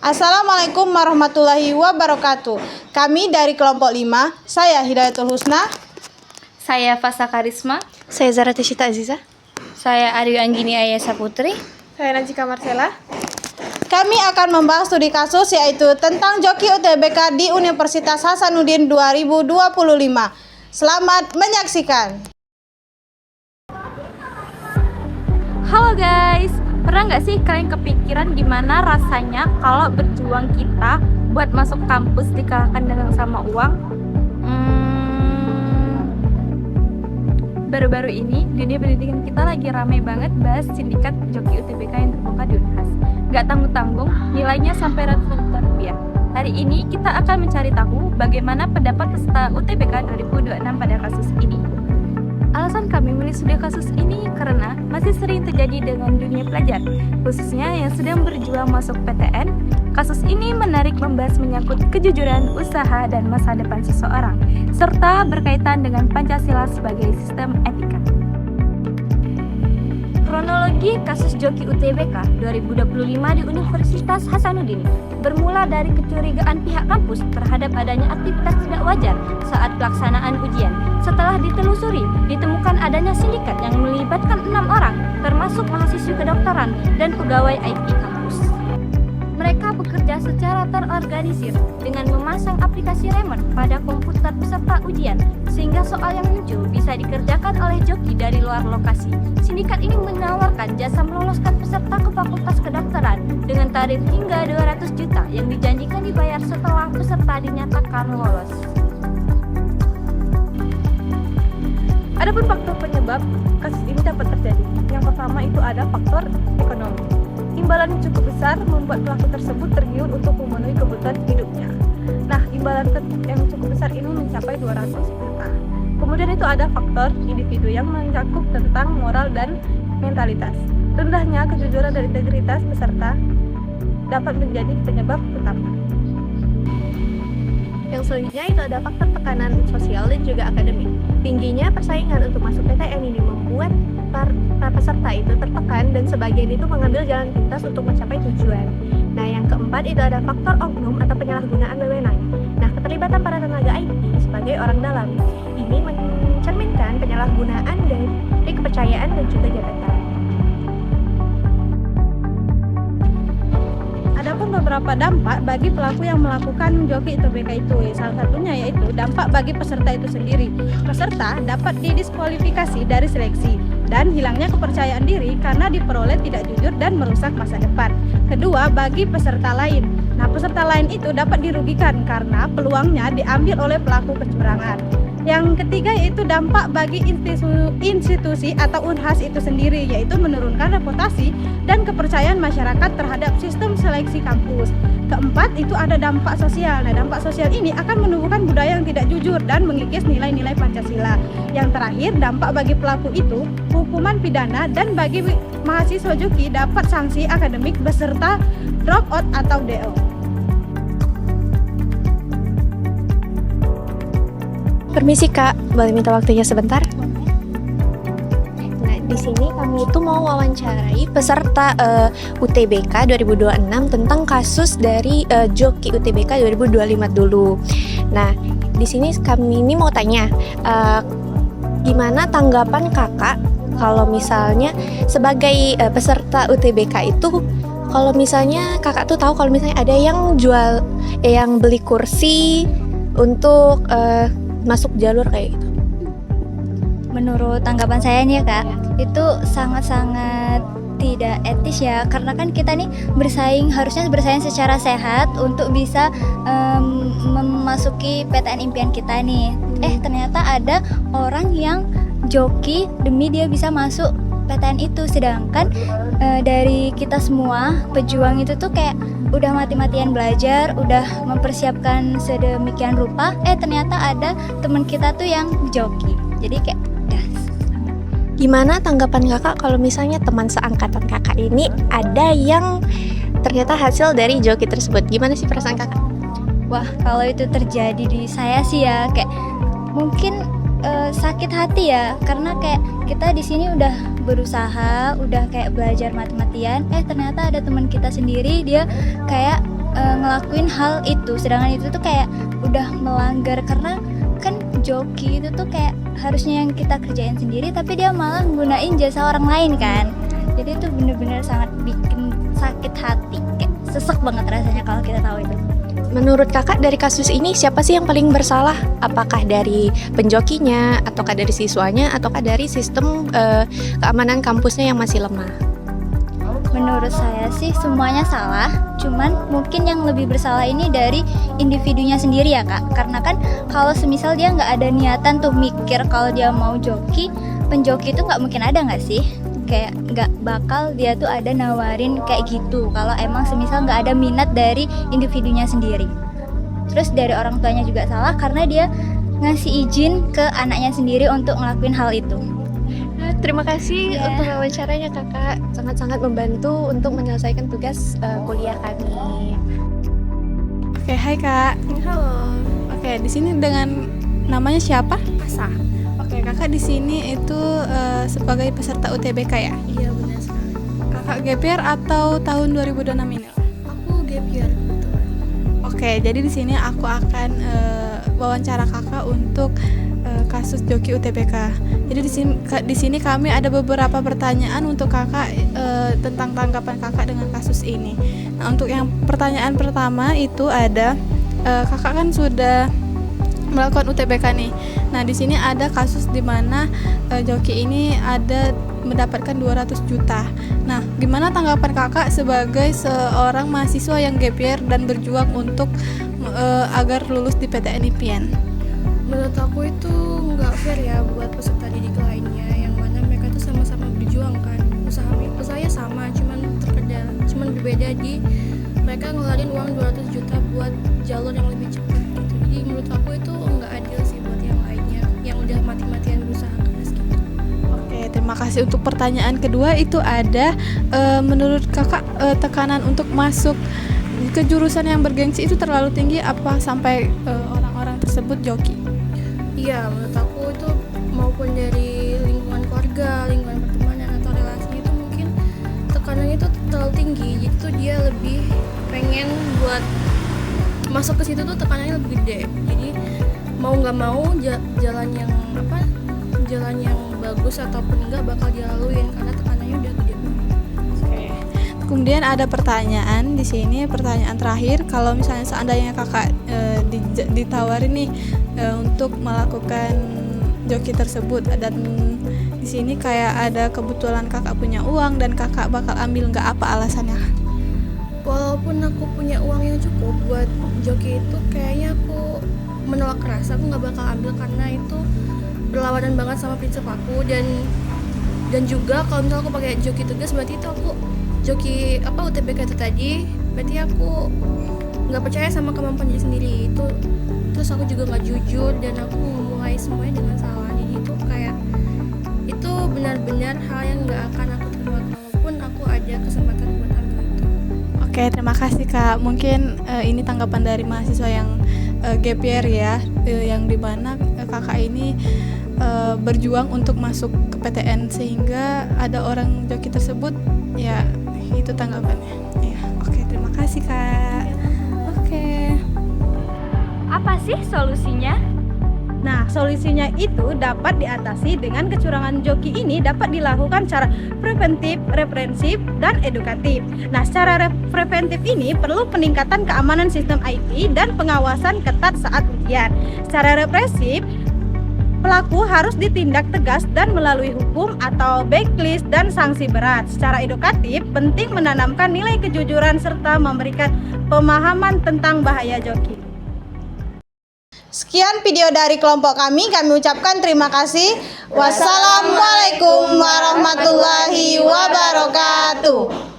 Assalamualaikum warahmatullahi wabarakatuh. Kami dari kelompok 5, saya Hidayatul Husna. Saya Fasa Karisma. Saya Zara Tishita Aziza. Saya Aryu Anggini Ayasa Putri. Saya Najika Marcella. Kami akan membahas studi kasus yaitu tentang joki UTBK di Universitas Hasanuddin 2025. Selamat menyaksikan. Halo guys, pernah nggak sih kalian kepikiran gimana rasanya kalau berjuang kita buat masuk kampus dikalahkan dengan sama uang? Baru-baru ini dunia pendidikan kita lagi ramai banget bahas sindikat joki UTBK yang terbuka di Unhas. Nggak tanggung-tanggung, nilainya sampai ratusan juta rupiah. Hari ini kita akan mencari tahu bagaimana pendapat peserta UTBK 2026 pada kasus ini. Alasan kami memilih studi kasus ini karena masih sering terjadi dengan dunia pelajar, khususnya yang sedang berjuang masuk PTN. Kasus ini menarik membahas menyangkut kejujuran, usaha, dan masa depan seseorang, serta berkaitan dengan Pancasila sebagai sistem etika. Kronologi kasus joki UTBK 2025 di Universitas Hasanuddin bermula dari kecurigaan pihak kampus terhadap adanya aktivitas tidak wajar saat pelaksanaan ujian. Setelah ditelusuri, ditemukan adanya sindikat yang melibatkan 6 orang, termasuk mahasiswa kedokteran dan pegawai IT kampus. Mereka bekerja secara terorganisir dengan memasang aplikasi remote pada komputer peserta ujian, sehingga soal yang muncul bisa dikerjakan oleh joki dari luar lokasi. Sindikat ini menawarkan jasa meloloskan peserta ke Fakultas Kedokteran dengan tarif hingga 200 juta yang dijanjikan dibayar setelah peserta dinyatakan lolos. Adapun faktor penyebab kasus ini dapat terjadi. Yang pertama itu ada faktor ekonomi. Imbalan yang cukup besar membuat pelaku tersebut tergiur untuk memenuhi kebutuhan hidupnya. Nah, imbalan yang cukup besar ini mencapai 200 juta. Kemudian itu ada faktor individu yang mencakup tentang moral dan mentalitas. Rendahnya kejujuran dan integritas peserta dapat menjadi penyebab utama. Yang selanjutnya itu ada faktor tekanan sosial dan juga akademik. Tingginya persaingan untuk masuk PTN ini membuat para peserta itu tertekan dan sebagian itu mengambil jalan pintas untuk mencapai tujuan. Nah, yang keempat itu ada faktor oknum atau penyalahgunaan wewenang. Nah, keterlibatan para tenaga IT sebagai orang dalam ini mencerminkan penyalahgunaan dari kepercayaan dan juga jabatan. Adapun beberapa dampak bagi pelaku yang melakukan joki UTBK itu, salah satunya yaitu dampak bagi peserta itu sendiri. Peserta dapat didiskualifikasi dari seleksi dan hilangnya kepercayaan diri karena diperoleh tidak jujur dan merusak masa depan. Kedua, bagi peserta lain. Nah, peserta lain itu dapat dirugikan karena peluangnya diambil oleh pelaku kecurangan. Yang ketiga yaitu dampak bagi institusi atau Unhas itu sendiri, yaitu menurunkan reputasi dan kepercayaan masyarakat terhadap sistem seleksi kampus. Keempat itu ada dampak sosial. Nah, dampak sosial ini akan menumbuhkan budaya yang tidak jujur dan mengikis nilai-nilai Pancasila. Yang terakhir, dampak bagi pelaku itu hukuman pidana, dan bagi mahasiswa joki dapat sanksi akademik beserta dropout atau DO. Permisi Kak, boleh minta waktunya sebentar? Nah, di sini kami itu mau wawancarai peserta UTBK 2026 tentang kasus dari joki UTBK 2025 dulu. Nah, di sini kami ini mau tanya, gimana tanggapan Kakak kalau misalnya sebagai peserta UTBK itu, kalau misalnya Kakak tuh tahu kalau misalnya ada yang jual, yang beli kursi untuk masuk jalur kayak gitu. Menurut tanggapan saya nih ya Kak, itu sangat-sangat tidak etis ya, karena kan kita nih harusnya bersaing secara sehat untuk bisa memasuki PTN impian kita nih. Ternyata ada orang yang joki demi dia bisa masuk PTN itu, sedangkan dari kita semua pejuang itu tuh kayak udah mati-matian belajar, udah mempersiapkan sedemikian rupa, ternyata ada teman kita tuh yang joki. Jadi kayak Gimana tanggapan Kakak kalau misalnya teman seangkatan Kakak ini ada yang ternyata hasil dari joki tersebut? Gimana sih perasaan Kakak? wah, kalau itu terjadi di saya sih ya kayak mungkin sakit hati ya, karena kayak kita di sini udah berusaha, udah kayak belajar mati-matian, ternyata ada teman kita sendiri dia kayak ngelakuin hal itu, sedangkan itu tuh kayak udah melanggar, karena kan joki itu tuh kayak harusnya yang kita kerjain sendiri tapi dia malah nggunain jasa orang lain kan. Jadi itu bener-bener sangat bikin sakit hati, kayak sesek banget rasanya kalau kita tahu itu. Menurut kakak dari kasus ini siapa sih yang paling bersalah? Apakah dari penjokinya, ataukah dari siswanya, ataukah dari sistem keamanan kampusnya yang masih lemah? Menurut saya sih semuanya salah, cuman mungkin yang lebih bersalah ini dari individunya sendiri ya kak. Karena kan kalau semisal dia nggak ada niatan tuh mikir kalau dia mau joki, penjoki itu nggak mungkin ada nggak sih? Kayak nggak bakal dia tuh ada nawarin kayak gitu kalau emang semisal nggak ada minat dari individunya sendiri. Terus dari orang tuanya juga salah karena dia ngasih izin ke anaknya sendiri untuk ngelakuin hal itu. Terima kasih Ya. untuk wawancaranya kakak, sangat-sangat membantu untuk menyelesaikan tugas kuliah kami. Oke, hai Kak. Halo. Oke, di sini dengan namanya siapa? Asa. Oke, Kakak di sini itu sebagai peserta UTBK ya? Iya benar sekali. Kakak gap year atau tahun 2026 ini? Aku gap year kebetulan. Oke, jadi di sini aku akan wawancara Kakak untuk kasus joki UTBK. Jadi di sini kami ada beberapa pertanyaan untuk Kakak tentang tanggapan Kakak dengan kasus ini. Nah, untuk yang pertanyaan pertama itu ada Kakak kan sudah melakukan UTBK nih. Nah, di sini ada kasus di mana joki ini ada mendapatkan 200 juta. Nah, gimana tanggapan Kakak sebagai seorang mahasiswa yang gap year dan berjuang untuk agar lulus di PTN IPN? Menurut aku itu nggak fair ya buat peserta didik lainnya, yang mana mereka tuh sama-sama berjuang kan, usahanya sama, cuman berbeda di mereka ngeluarin uang 200 juta buat jalur yang lebih cepat gitu. Jadi menurut aku itu nggak adil sih buat yang lainnya yang udah mati-matian berusaha keras gitu. Oke, terima kasih. Untuk pertanyaan kedua itu ada menurut Kakak tekanan untuk masuk ke jurusan yang bergengsi itu terlalu tinggi apa sampai orang-orang tersebut joki? Iya, menurut aku itu maupun dari lingkungan keluarga, lingkungan pertemanan atau relasinya itu mungkin tekanannya itu terlalu tinggi. Jadi tuh dia lebih pengen buat masuk ke situ tuh tekanannya lebih gede. Jadi mau nggak mau jalan yang bagus ataupun enggak bakal dilaluin karena tekanannya udah gede banget. Oke. Kemudian ada pertanyaan di sini, pertanyaan terakhir, kalau misalnya seandainya Kakak ditawarin nih untuk melakukan joki tersebut dan di sini kayak ada kebetulan Kakak punya uang dan Kakak bakal ambil nggak, apa alasannya? Walaupun aku punya uang yang cukup buat joki itu, kayaknya aku menolak keras. Aku nggak bakal ambil karena itu berlawanan banget sama prinsip aku, dan juga kalau misalnya aku pakai joki tugas berarti itu aku joki UTBK itu tadi, berarti aku nggak percaya sama kemampuan diri sendiri itu. Terus aku juga nggak jujur dan aku memulai semuanya dengan salah. Jadi itu kayak itu benar-benar hal yang nggak akan aku terima kalaupun aku ada kesempatan buat ambil itu. Oke, terima kasih Kak. Mungkin ini tanggapan dari mahasiswa yang gap year ya, yang dimana Kakak ini berjuang untuk masuk ke PTN sehingga ada orang joki tersebut, ya itu tanggapannya. Ya, oke, terima kasih Kak. Oke. Apa sih solusinya? Nah, solusinya itu dapat diatasi dengan kecurangan joki ini dapat dilakukan secara preventif, represif, dan edukatif. Nah, secara preventif ini perlu peningkatan keamanan sistem IT dan pengawasan ketat saat ujian. Secara represif, pelaku harus ditindak tegas dan melalui hukum atau blacklist dan sanksi berat. Secara edukatif, penting menanamkan nilai kejujuran serta memberikan pemahaman tentang bahaya joki. Sekian video dari kelompok kami ucapkan terima kasih. Wassalamualaikum warahmatullahi wabarakatuh.